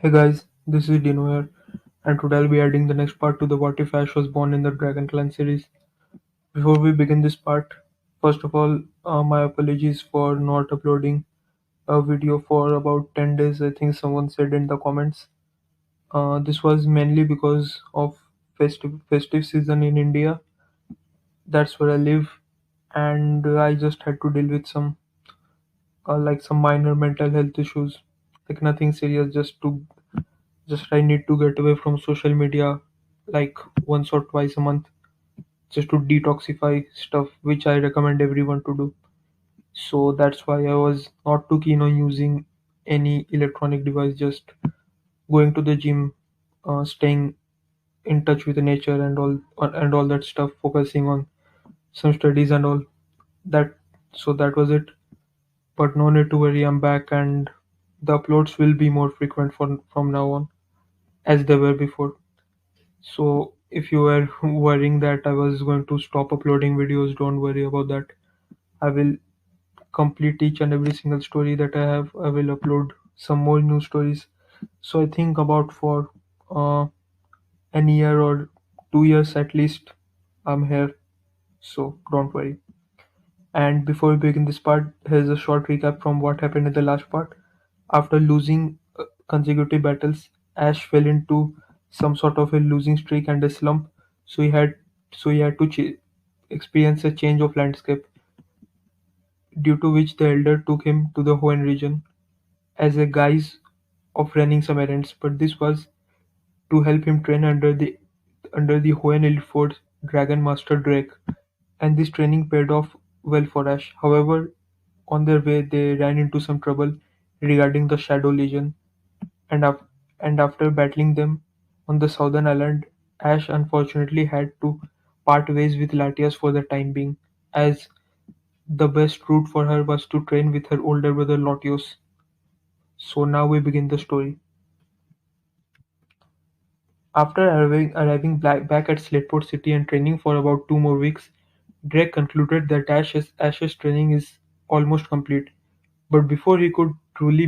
Hey guys, this is Dino here, and today I'll be adding the next part to the What If Ash Was Born in the Dragon Clan series. Before we begin this part, first of all, my apologies for not uploading a video for about 10 days, I think someone said in the comments. This was mainly because of festive season in India. That's where I live, and I just had to deal with some minor mental health issues, like nothing serious, just I need to get away from social media like once or twice a month just to detoxify stuff, which I recommend everyone to do. So that's why I was not too keen on using any electronic device, just going to the gym, staying in touch with the nature and all that stuff, focusing on some studies and all that. So that was it. But no need to worry, I'm back, and the uploads will be more frequent from now on as they were before. So if you were worrying that I was going to stop uploading videos, don't worry about that. I will complete each and every single story that I have. I will upload some more new stories. So I think about for uh, an year or 2 years at least, I'm here. So don't worry. And before we begin this part, here's a short recap from what happened in the last part. After losing consecutive battles, Ash fell into some sort of a losing streak and a slump. So he had to experience a change of landscape, due to which the elder took him to the Hoenn region as a guise of running some errands. But this was to help him train under the Hoenn elite force Dragon Master Drake, and this training paid off well for Ash. However, on their way, they ran into some trouble regarding the Shadow Legion, and, and after battling them on the southern island, Ash unfortunately had to part ways with Latias for the time being, as the best route for her was to train with her older brother Lotios. So now we begin the story. After arriving back at Slateport City and training for about 2 more weeks, Drake concluded that Ash's training is almost complete. But before he could truly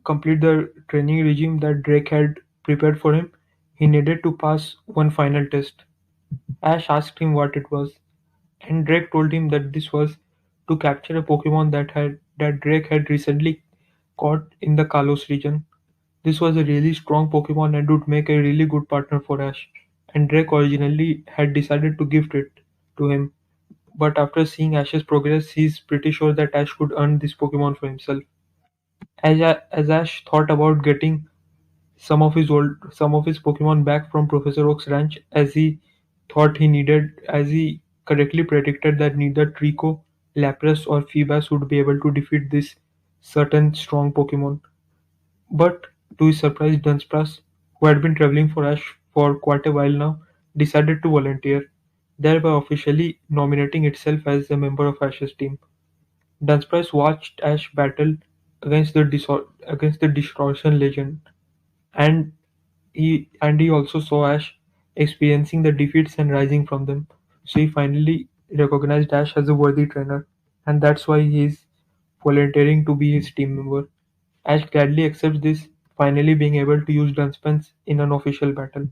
complete the training regime that Drake had prepared for him, he needed to pass one final test. Ash asked him what it was, and Drake told him that this was to capture a Pokemon that Drake had recently caught in the Kalos region. This was a really strong Pokemon and would make a really good partner for Ash, and Drake originally had decided to gift it to him. But after seeing Ash's progress, he's pretty sure that Ash could earn this Pokemon for himself. As Ash thought about getting some of his Pokemon back from Professor Oak's ranch, as he correctly predicted that neither Trico, Lapras, or Feebas would be able to defeat this certain strong Pokemon. But to his surprise, Dunsparce, who had been traveling for Ash for quite a while now, decided to volunteer, thereby officially nominating itself as a member of Ash's team. Dunsparce watched Ash battle against the Distortion Legend, and he also saw Ash experiencing the defeats and rising from them. So he finally recognized Ash as a worthy trainer, and that's why he is volunteering to be his team member. Ash gladly accepts this, finally being able to use Dunsparce in an official battle.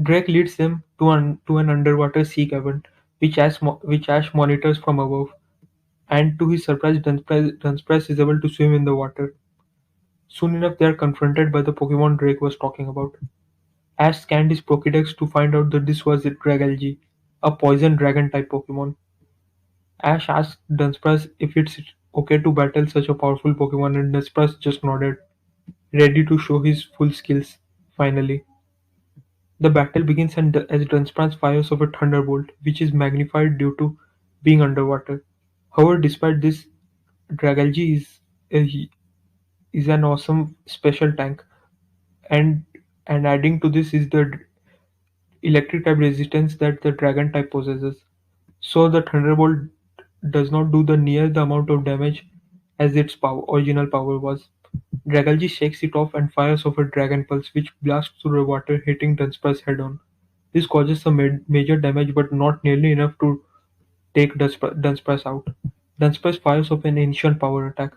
Drake leads them to an underwater sea cavern, which Ash monitors from above, and to his surprise, Dunsparce is able to swim in the water. Soon enough, they are confronted by the Pokemon Drake was talking about. Ash scanned his Pokédex to find out that this was a Dragalge, a poison dragon type Pokemon. Ash asked Dunsparce if it's okay to battle such a powerful Pokemon, and Dunsparce just nodded, ready to show his full skills. Finally, the battle begins as Dunsparce fires off a thunderbolt, which is magnified due to being underwater. However, despite this, Dragalge a, is an awesome special tank, and adding to this is the electric type resistance that the dragon type possesses. So the thunderbolt does not do the amount of damage as its original power was. Dragalge shakes it off and fires off a dragon pulse, which blasts through the water, hitting Dunsparce head on. This causes some major damage, but not nearly enough to take Dunsparce out. Dunsparce fires off an ancient power attack,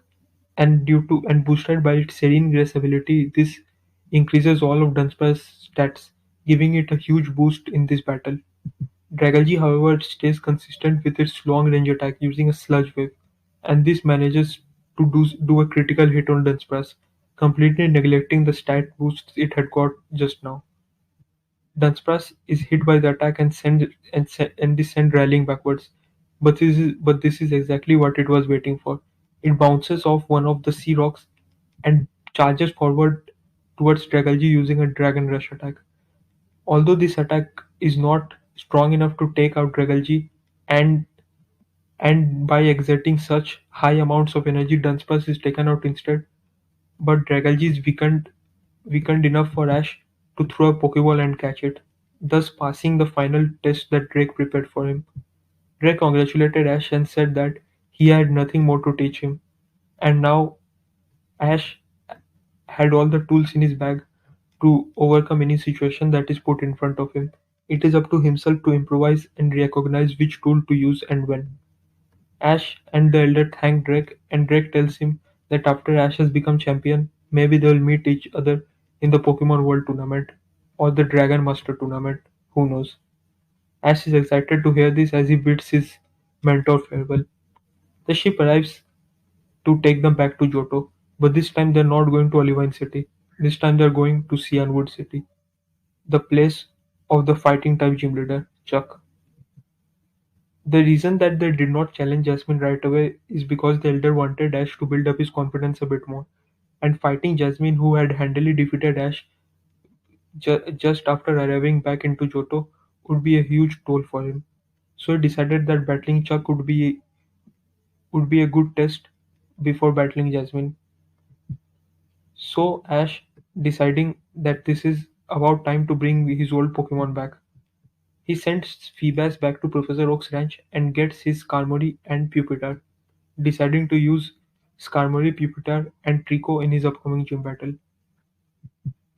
and boosted by its Serene Grace ability, this increases all of Dunsparce's stats, giving it a huge boost in this battle. Dragalge, however, stays consistent with its long-range attack using a Sludge Wave, and this manages to do a critical hit on Dunsparce, completely neglecting the stat boosts it had got just now. Dunsparce is hit by the attack and is sent rallying backwards, but this is exactly what it was waiting for. It bounces off one of the sea rocks and charges forward towards Dragalge using a Dragon Rush attack. Although this attack is not strong enough to take out Dragalge, and and by exerting such high amounts of energy, Dunsparce is taken out instead. But Dragalge is weakened enough for Ash to throw a Pokeball and catch it, thus passing the final test that Drake prepared for him. Drake congratulated Ash and said that he had nothing more to teach him, and now Ash had all the tools in his bag to overcome any situation that is put in front of him. It is up to himself to improvise and recognize which tool to use and when. Ash and the Elder thank Drake, and Drake tells him that after Ash has become champion, maybe they'll meet each other in the Pokemon World Tournament or the Dragon Master Tournament. Who knows? Ash is excited to hear this as he bids his mentor farewell. The ship arrives to take them back to Johto, but this time they're not going to Olivine City. This time they're going to Cianwood City, the place of the fighting type gym leader, Chuck. The reason that they did not challenge Jasmine right away is because the Elder wanted Ash to build up his confidence a bit more, and fighting Jasmine, who had handily defeated Ash just after arriving back into Johto, would be a huge toll for him. So he decided that battling Chuck would be a good test before battling Jasmine. So Ash, deciding that this is about time to bring his old Pokemon back, he sends Feebas back to Professor Oak's ranch and gets his Skarmory and Pupitar, deciding to use Skarmory, Pupitar, and Trico in his upcoming gym battle.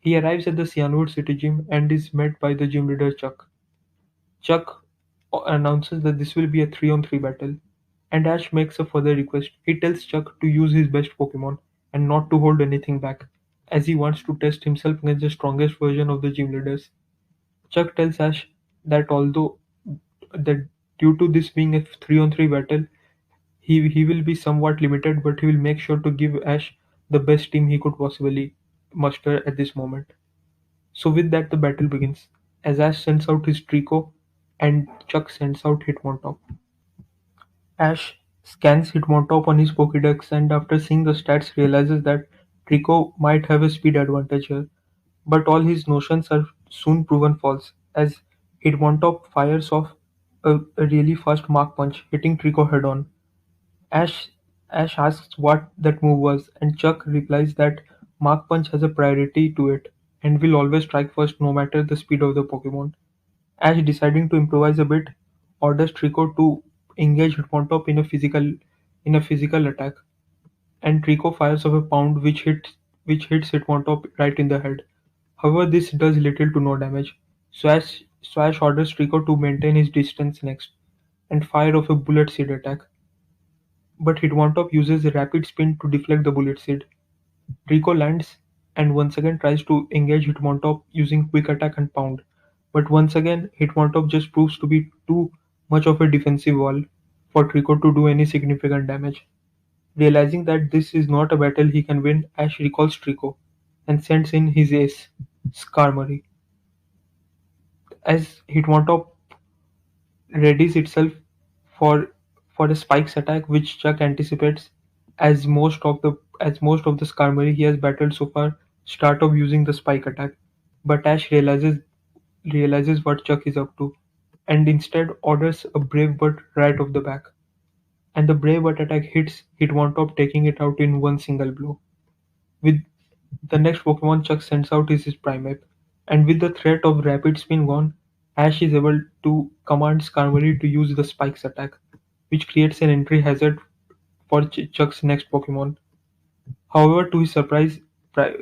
He arrives at the Cyanwood City Gym and is met by the gym leader Chuck. Chuck announces that this will be a 3-on-3 battle, and Ash makes a further request. He tells Chuck to use his best Pokemon and not to hold anything back, as he wants to test himself against the strongest version of the gym leaders. Chuck tells Ash that that due to this being a 3-on-3 battle, he will be somewhat limited, but he will make sure to give Ash the best team he could possibly muster at this moment. So with that, the battle begins, as Ash sends out his Trico and Chuck sends out Hitmontop. Ash scans Hitmontop on his Pokédex and after seeing the stats realizes that Trico might have a speed advantage here, but all his notions are soon proven false, as Hitmontop fires off a really fast Mach Punch, hitting Trico head-on. Ash Ash asks what that move was, and Chuck replies that Mach Punch has a priority to it and will always strike first no matter the speed of the Pokemon. Ash, deciding to improvise a bit, orders Trico to engage Hitmontop in a physical attack, and Trico fires off a pound which hits Hitmontop right in the head. However, this does little to no damage, so Ash orders Trico to maintain his distance next and fire off a bullet seed attack. But Hitmontop uses a rapid spin to deflect the bullet seed. Trico lands and once again tries to engage Hitmontop using Quick Attack and Pound, but once again Hitmontop just proves to be too much of a defensive wall for Trico to do any significant damage. Realizing that this is not a battle he can win, Ash recalls Trico and sends in his ace, Skarmory. As Hitmontop readies itself for for a Spikes attack which Chuck anticipates, as most of the Skarmory he has battled so far start off using the Spike attack. But Ash realizes what Chuck is up to, and instead orders a Brave Bird right off the back. And the Brave Bird attack hits Hitmontop, taking it out in one single blow. With the next Pokemon Chuck sends out is his Primeape, and with the threat of Rapid Spin gone, Ash is able to command Skarmory to use the Spikes attack, which creates an entry hazard for Chuck's next Pokemon. However, to his surprise, Pri-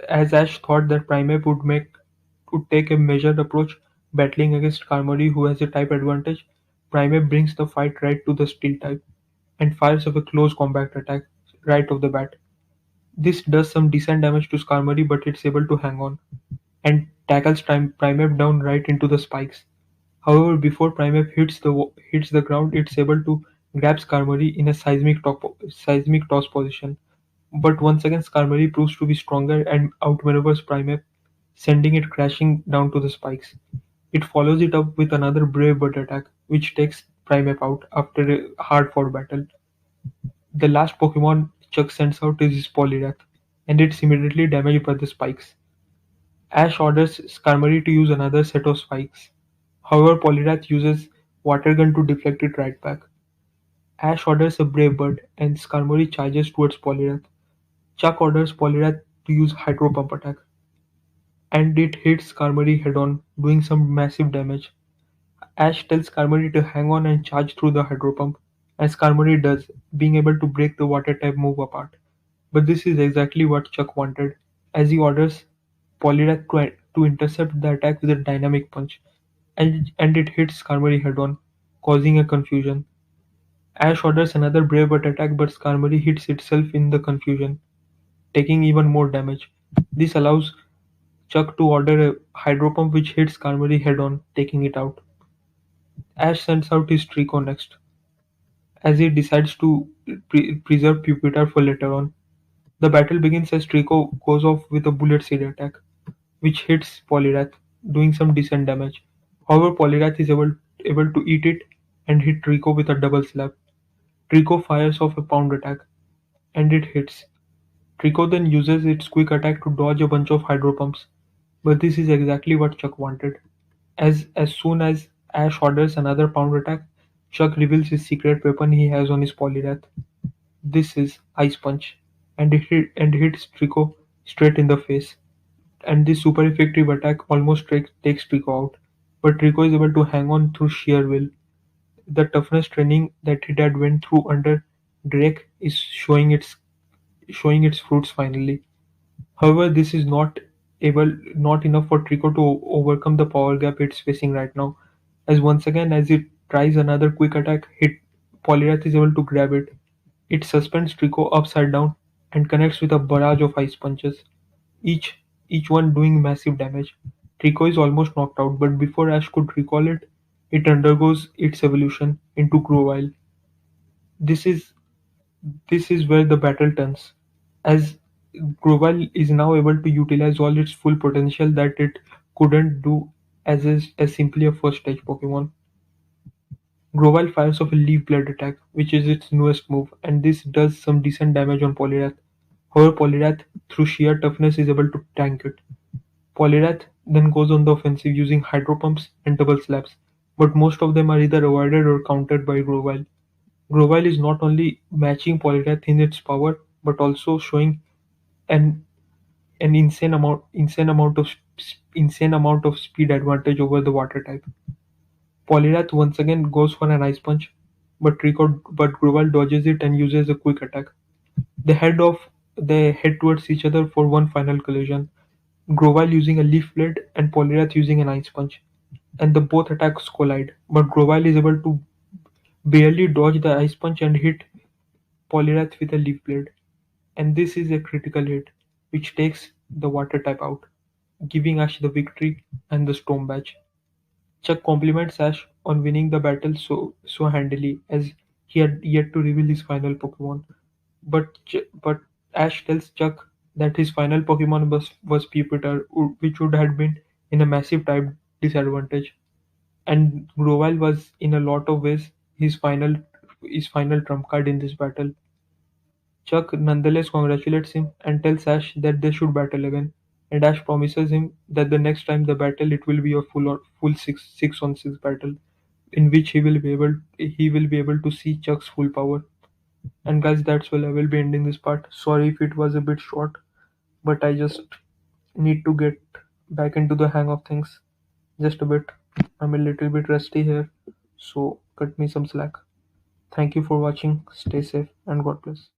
as Ash thought that Primeape would take a measured approach, battling against Skarmory, who has a type advantage, Primeape brings the fight right to the Steel type and fires off a close combat attack right off the bat, This does some decent damage to Skarmory, but it's able to hang on and tackles Primeape down right into the spikes. However, before Primeape hits the ground, it's able to grab Skarmory in a seismic toss position. But once again, Skarmory proves to be stronger and outmaneuvers Primeape, sending it crashing down to the spikes. It follows it up with another Brave Bird attack, which takes Primeape out after a hard-fought battle. The last Pokemon Chuck sends out is his Poliwrath, and it's immediately damaged by the spikes. Ash orders Skarmory to use another set of spikes. However, Poliwrath uses Water Gun to deflect it right back. Ash orders a Brave Bird, and Skarmory charges towards Poliwrath. Chuck orders Poliwrath to use Hydro Pump attack, and it hits Skarmory head-on, doing some massive damage. Ash tells Skarmory to hang on and charge through the Hydro Pump, and Skarmory does, being able to break the Water-type move apart. But this is exactly what Chuck wanted, as he orders Poliwrath to intercept the attack with a Dynamic Punch, and it hits Skarmory head-on, causing a confusion. Ash orders another Brave Bird attack, but Skarmory hits itself in the confusion, taking even more damage. This allows Chuck to order a Hydro Pump which hits Skarmory head-on, taking it out. Ash sends out his Trico next, as he decides to preserve Pupitar for later on. The battle begins as Trico goes off with a Bullet Seed attack, which hits Poliwrath, doing some decent damage. However, Poliwrath is able to eat it and hit Trico with a double slap. Trico fires off a Pound attack, and it hits. Trico then uses its quick attack to dodge a bunch of Hydro Pumps, but this is exactly what Chuck wanted. As soon as Ash orders another Pound attack, Chuck reveals his secret weapon he has on his Poliwrath. This is Ice Punch, and it hits Trico straight in the face. And this super effective attack almost takes Trico out, but Trico is able to hang on through sheer will. The toughness training that he had went through under Drake is showing its fruits finally. However, this is not enough for Trico to overcome the power gap it's facing right now. As once again, as it tries another quick attack, Poliwrath is able to grab it. It suspends Trico upside down and connects with a barrage of ice punches, each each one doing massive damage. Trico is almost knocked out, but before Ash could recall it, it undergoes its evolution into Grovyle. This is this is where the battle turns, as Grovyle is now able to utilize all its full potential that it couldn't do as simply a first stage Pokemon. Grovyle fires off a Leaf Blade attack, which is its newest move, and this does some decent damage on Poliwrath. However, Poliwrath, through sheer toughness, is able to tank it. Poliwrath then goes on the offensive using Hydro Pumps and Double Slaps, but most of them are either avoided or countered by Grovyle. Grovyle is not only matching Poliwrath in its power, but also showing an an insane amount of speed advantage over the water type. Poliwrath once again goes for an ice punch, but Grovyle dodges it and uses a quick attack. They head towards each other for one final collision. Grovyle using a leaf blade and Poliwrath using an ice punch, and the both attacks collide. But Grovyle is able to barely dodge the ice punch and hit Poliwrath with a leaf blade, and this is a critical hit, which takes the water type out, giving Ash the victory and the Storm Badge. Chuck compliments Ash on winning the battle so handily, as he had yet to reveal his final Pokemon. But Ash tells Chuck that his final Pokemon was Pupitar, which would have been in a massive type disadvantage, and Grovyle was in a lot of ways his final trump card in this battle. Chuck nonetheless congratulates him and tells Ash that they should battle again, and Ash promises him that the next time they battle it will be a full six on six battle, in which he will be able to see Chuck's full power. And guys, that's well, I will be ending this part. Sorry if it was a bit short, but I just need to get back into the hang of things just a bit. I'm a little bit rusty here, so cut me some slack. Thank you for watching. Stay safe and God bless.